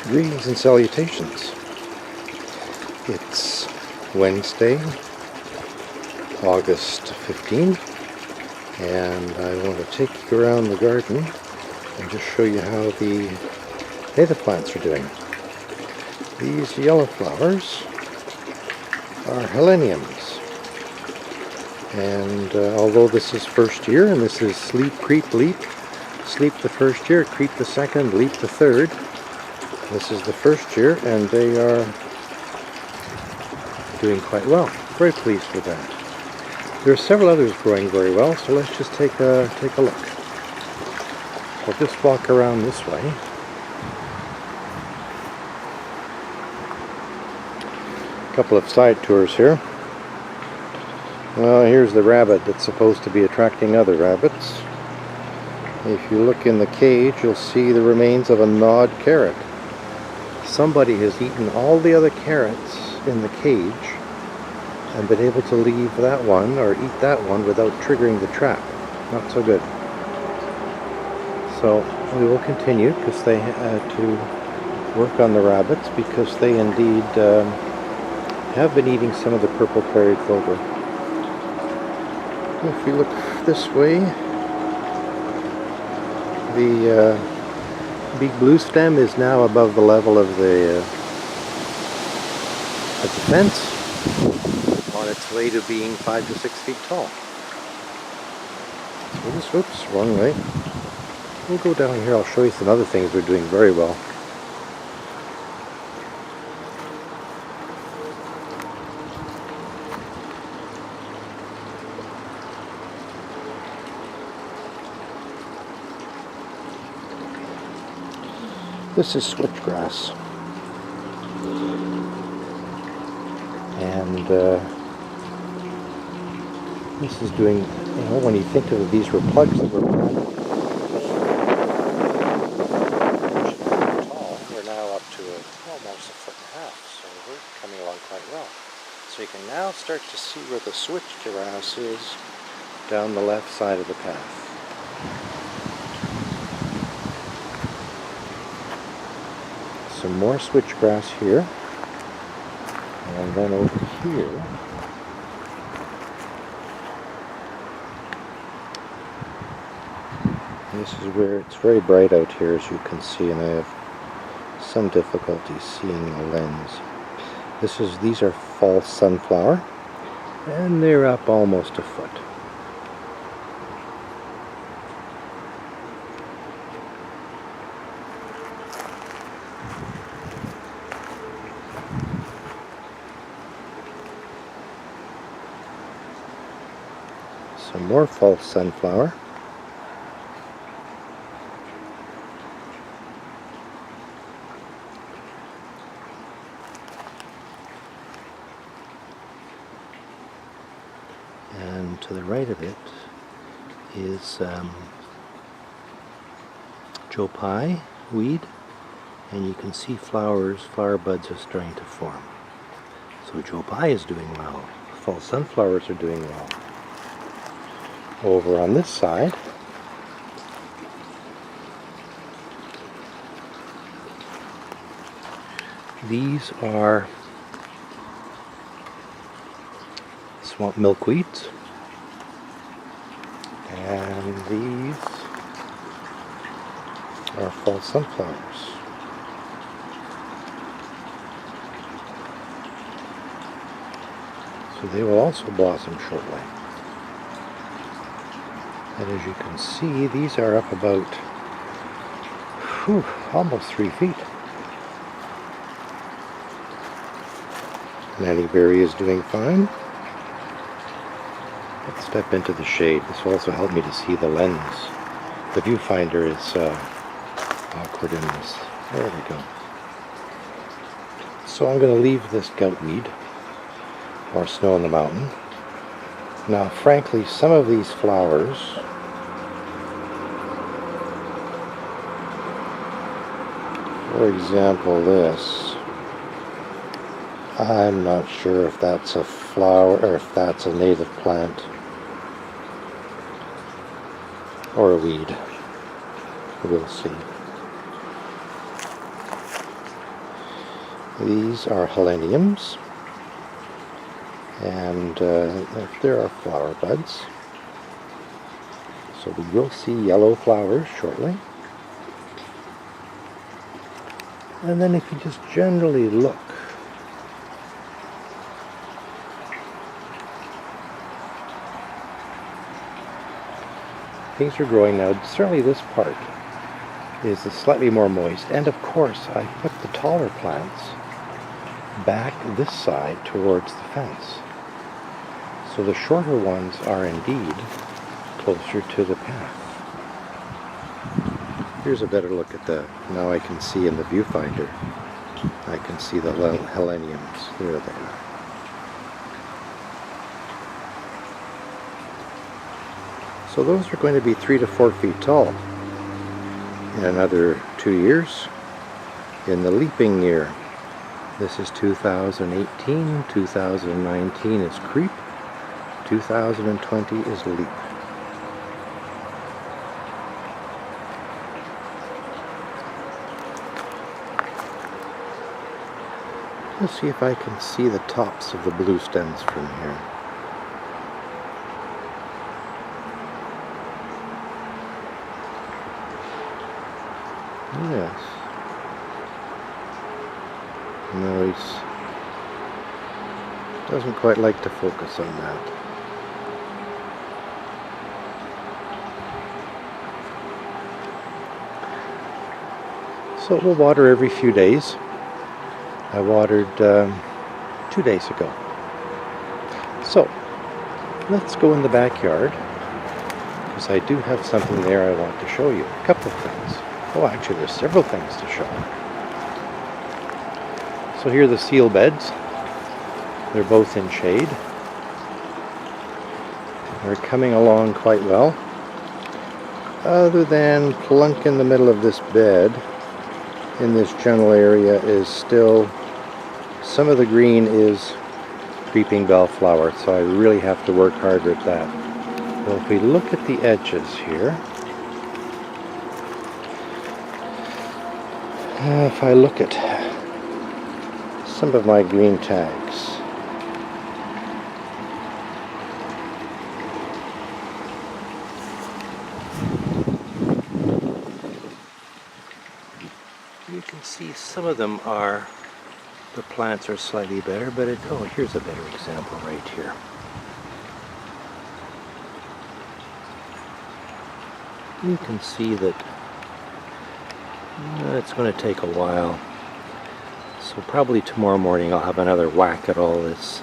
Greetings and salutations. It's Wednesday, August 15th, and I want to take you around the garden and just show you how the native plants are doing. These yellow flowers are heleniums, and although this is first year, and this is sleep, creep, leap, sleep the first year, creep the second, leap the third. This is the first year, and they are doing quite well. Very pleased with that. There are several others growing very well, so let's just take a look. I'll just walk around this way. A couple of side tours here. Well, here's the rabbit that's supposed to be attracting other rabbits. If you look in the cage, you'll see the remains of a gnawed carrot. Somebody has eaten all the other carrots in the cage and been able to leave that one or eat that one without triggering the trap. Not so good. So we will continue because they had to work on the rabbits, because they indeed have been eating some of the purple prairie clover. If you look this way, the big blue stem is now above the level of the fence, on its way to being 5 to 6 feet tall. Oops, wrong way. We'll go down here. I'll show you some other things we're doing very well. This is switchgrass, and this is doing, when you think of these were plugs that were planted tall, we're now up to almost 1.5 feet, so we're coming along quite well. So you can now start to see where the switchgrass is down the left side of the path. Some more switchgrass here, and then over here this is where it's very bright out here, as you can see, and I have some difficulty seeing the lens. These are false sunflower, and they're up almost 1 foot. Some more false sunflower. And to the right of it is Joe Pye weed, and you can see flower buds are starting to form. So Joe Pye is doing well. False sunflowers are doing well. Over on this side, these are swamp milkweeds, and these are false sunflowers. So they will also blossom shortly. And as you can see, these are up about almost 3 feet. Nannyberry is doing fine. Let's step into the shade. This will also help me to see the lens. The viewfinder is awkward in this. There we go. So I'm going to leave this goutweed, or snow in the mountain. Now, frankly, some of these flowers for example, this, I'm not sure if that's a flower or if that's a native plant or a weed. We'll see. These are heleniums, and there are flower buds. So we will see yellow flowers shortly. And then if you just generally look, things are growing now. Certainly this part is slightly more moist, and of course I put the taller plants back this side towards the fence. So the shorter ones are indeed closer to the path. Here's a better look at the, now I can see in the viewfinder, I can see the heleniums. There they are. So those are going to be 3 to 4 feet tall in another 2 years. In the leaping year, this is 2018, 2019 is creep, 2020 is leap. Let's see if I can see the tops of the blue stems from here. Yes. No, he doesn't quite like to focus on that. So we'll water every few days. I watered 2 days ago. So let's go in the backyard, because I do have something there I want to show you. A couple of things. Oh, actually there's several things to show. So here are the seal beds. They're both in shade. They're coming along quite well. Other than plunk in the middle of this bed, in this general area is still, some of the green is creeping bellflower, so I really have to work harder at that. Well, if we look at the edges here, if I look at some of my green tags, you can see some of them are, the plants are slightly better, but oh, here's a better example right here. You can see that it's going to take a while. So probably tomorrow morning I'll have another whack at all this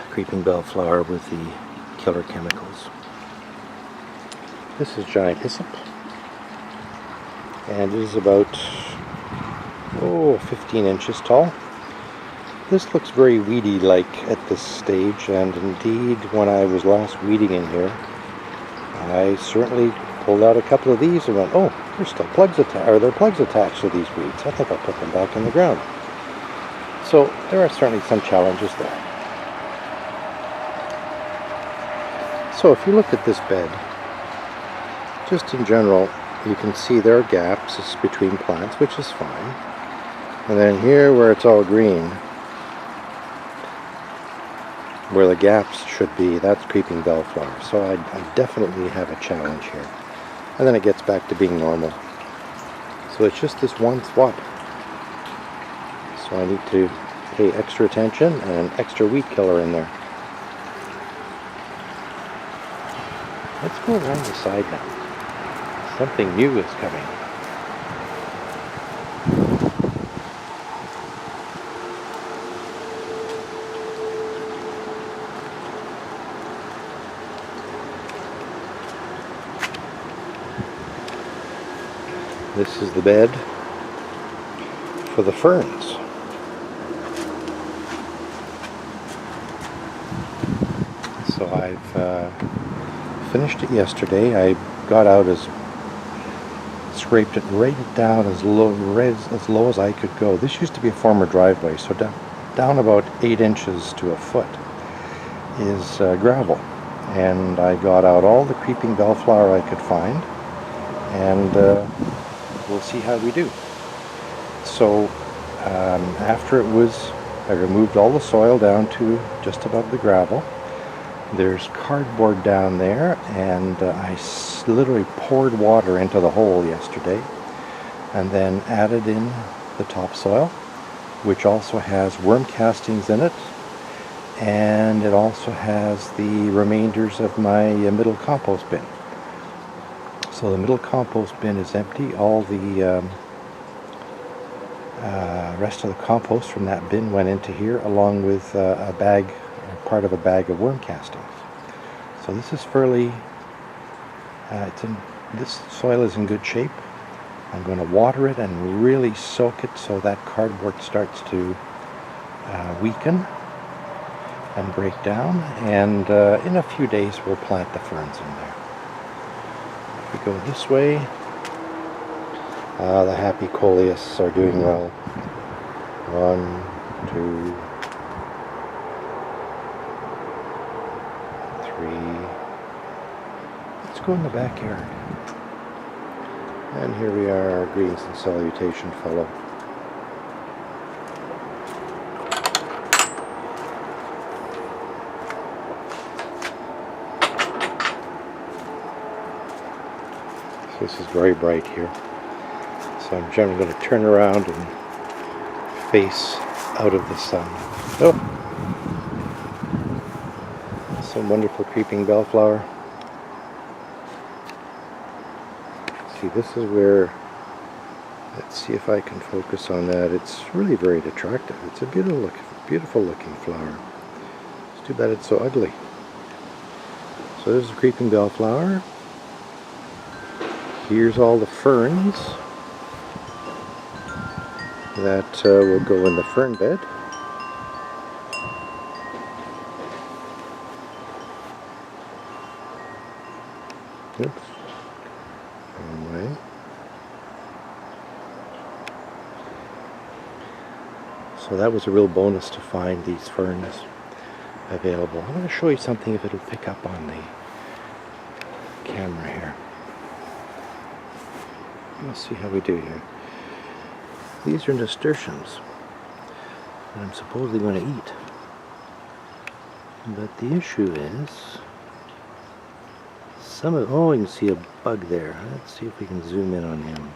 creeping bellflower with the killer chemicals. This is giant hyssop, and it is about 15 inches tall. This looks very weedy like at this stage, and indeed when I was last weeding in here, I certainly pulled out a couple of these and went, oh, there's still plugs attached, or there are plugs attached to these weeds. I think I'll put them back in the ground. So there are certainly some challenges there. So if you look at this bed, just in general, you can see there are gaps between plants, which is fine. And then here where it's all green, where the gaps should be, that's creeping bellflower. So I definitely have a challenge here. And then it gets back to being normal. So it's just this one spot. So I need to pay extra attention and extra weed killer in there. Let's go around the side now. Something new is coming. This is the bed for the ferns. So I've finished it yesterday. I got out scraped it right down as low as I could go. This used to be a former driveway, so down about 8 inches to a foot is gravel. And I got out all the creeping bellflower I could find, and we'll see how we do. So After I removed all the soil down to just above the gravel. There's cardboard down there, and I literally poured water into the hole yesterday and then added in the topsoil, which also has worm castings in it, and it also has the remainders of my middle compost bin. So the middle compost bin is empty. All the rest of the compost from that bin went into here, along with part of a bag of worm castings. So this is fairly, this soil is in good shape. I'm going to water it and really soak it so that cardboard starts to weaken and break down, and in a few days we'll plant the ferns in there. If we go this way, the happy coleus are doing well. 1, 2, 3. Let's go in the backyard. And here we are, our greetings and salutation fellow. So this is very bright here. So I'm generally going to turn around and face out of the sun. Oh! Some wonderful creeping bellflower. See, this is where, let's see if I can focus on that. It's really very attractive. It's a beautiful looking flower. It's too bad it's so ugly. So there's a creeping bellflower. Here's all the ferns that will go in the fern bed. Oops. Wrong way. So that was a real bonus to find these ferns available. I'm going to show you something if it'll pick up on the camera here. Let's see how we do here. These are nasturtiums that I'm supposedly going to eat. But the issue is, oh, you can see a bug there. Let's see if we can zoom in on him.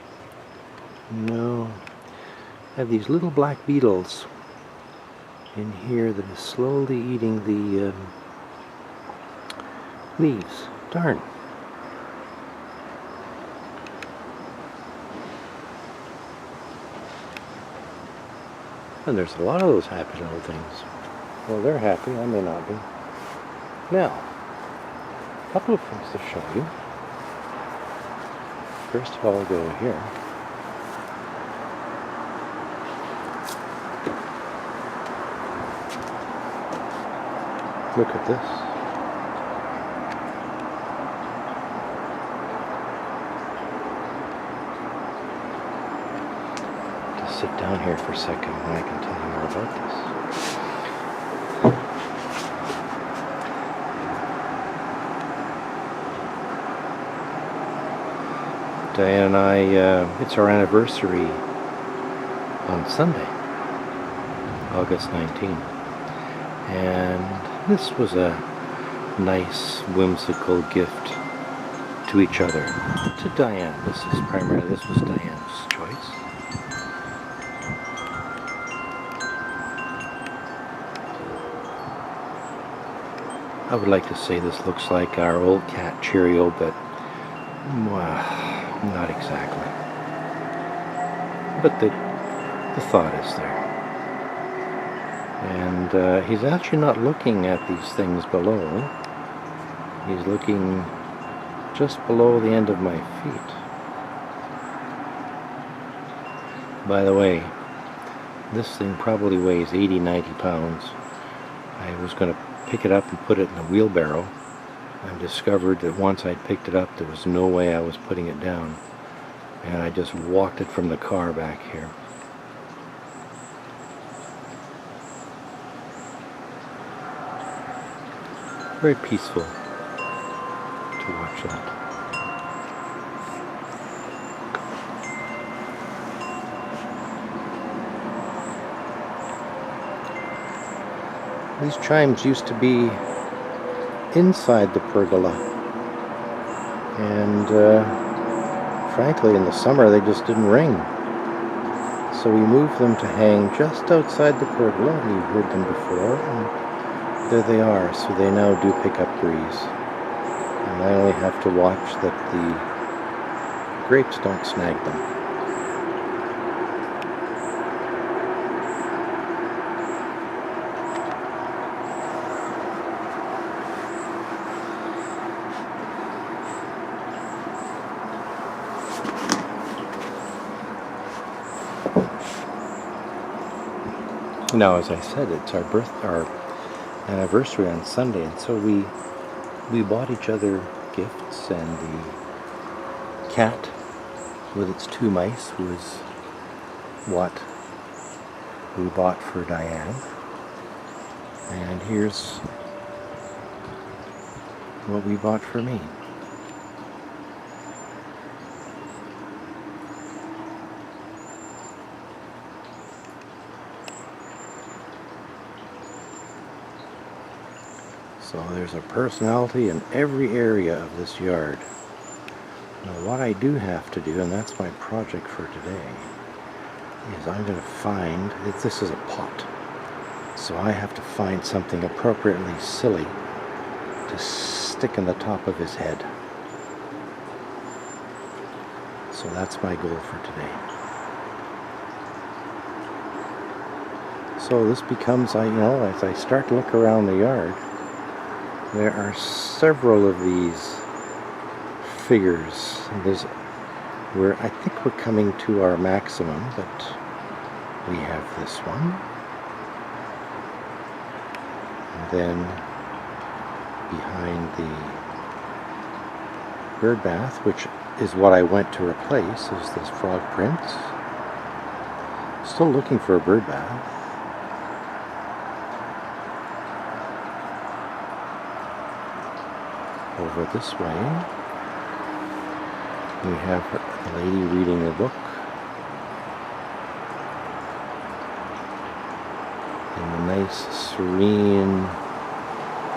No. I have these little black beetles in here that is slowly eating the leaves. Darn. And there's a lot of those happy little things. Well, they're happy. I may not be. Now, a couple of things to show you. First of all, I'll go here. Look at this. Just sit down here for a second and I can tell you more about this. Diane and I, it's our anniversary on Sunday, August 19th. And this was a nice, whimsical gift to each other. To Diane. This was Diane's choice. I would like to say this looks like our old cat Cheerio, but not exactly. But the thought is there. And he's actually not looking at these things below. He's looking just below the end of my feet. By the way, this thing probably weighs 80-90 pounds. I was going to pick it up and put it in a wheelbarrow. I discovered that once I'd picked it up, there was no way I was putting it down. And I just walked it from the car back here. Very peaceful to watch that. These chimes used to be inside the pergola, and frankly in the summer they just didn't ring. So we moved them to hang just outside the pergola. You've heard them before, and there they are. So they now do pick up breeze. And I only have to watch that the grapes don't snag them. Now, as I said, it's our anniversary on Sunday, and so we bought each other gifts, and the cat with its 2 mice was what we bought for Diane. And here's what we bought for me. So there's a personality in every area of this yard. Now what I do have to do, and that's my project for today, is I'm going to find, this is a pot, so I have to find something appropriately silly to stick in the top of his head. So that's my goal for today. So this becomes, as I start to look around the yard, there are several of these figures. I think we're coming to our maximum, but we have this one. And then behind the bird bath, which is what I went to replace, is this frog prince. Still looking for a bird bath. Over this way, we have a lady reading a book in the nice, serene,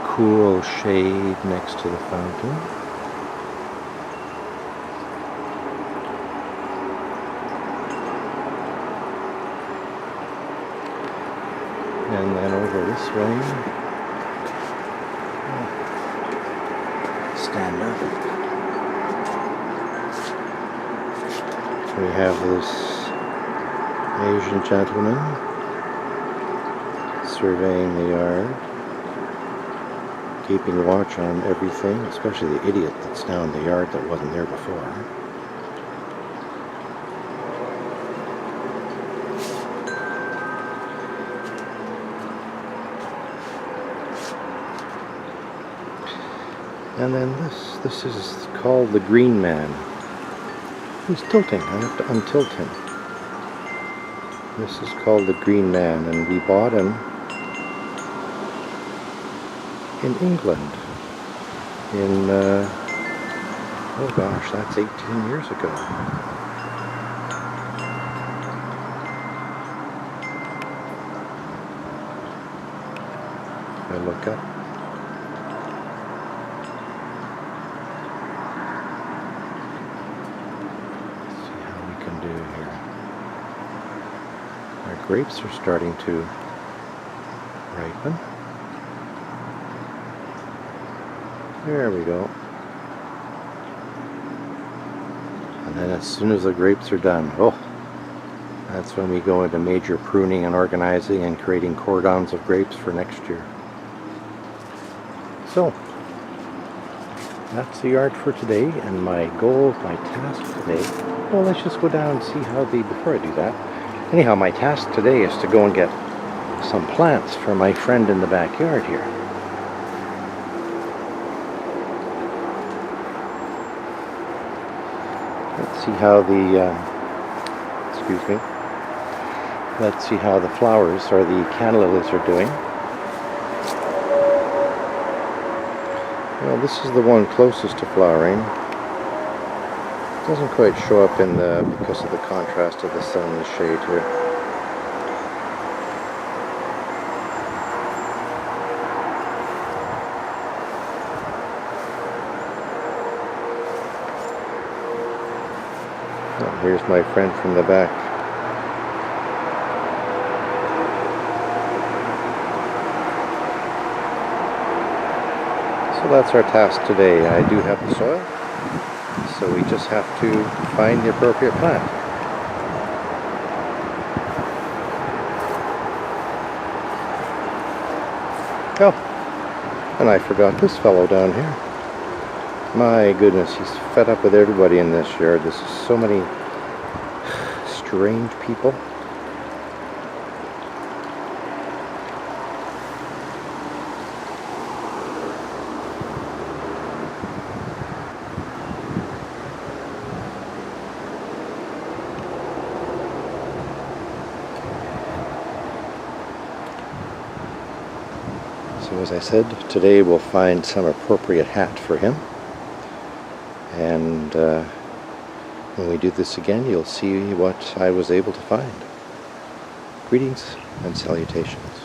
cool shade next to the fountain. And then over this way, stand up. We have this Asian gentleman surveying the yard, keeping watch on everything, especially the idiot that's now in the yard that wasn't there before. And then this is called the Green Man. He's tilting. I have to untilt him. This is called the Green Man, and we bought him in England in, oh gosh, that's 18 years ago. I look up. Grapes are starting to ripen. There we go. And then as soon as the grapes are done, that's when we go into major pruning and organizing and creating cordons of grapes for next year. So, that's the yard for today, and my goal, my task today, well, let's just go down and see how before I do that, anyhow, my task today is to go and get some plants for my friend in the backyard here. Let's see how let's see how the flowers, or the cantaloupes, are doing. Well, this is the one closest to flowering. Doesn't quite show up because of the contrast of the sun and the shade here. here's my friend from the back. So that's our task today. I do have the soil, so we just have to find the appropriate plant. Oh, and I forgot this fellow down here. My goodness, he's fed up with everybody in this yard. There's so many strange people. So as I said, today we'll find some appropriate hat for him. And when we do this again, you'll see what I was able to find. Greetings and salutations.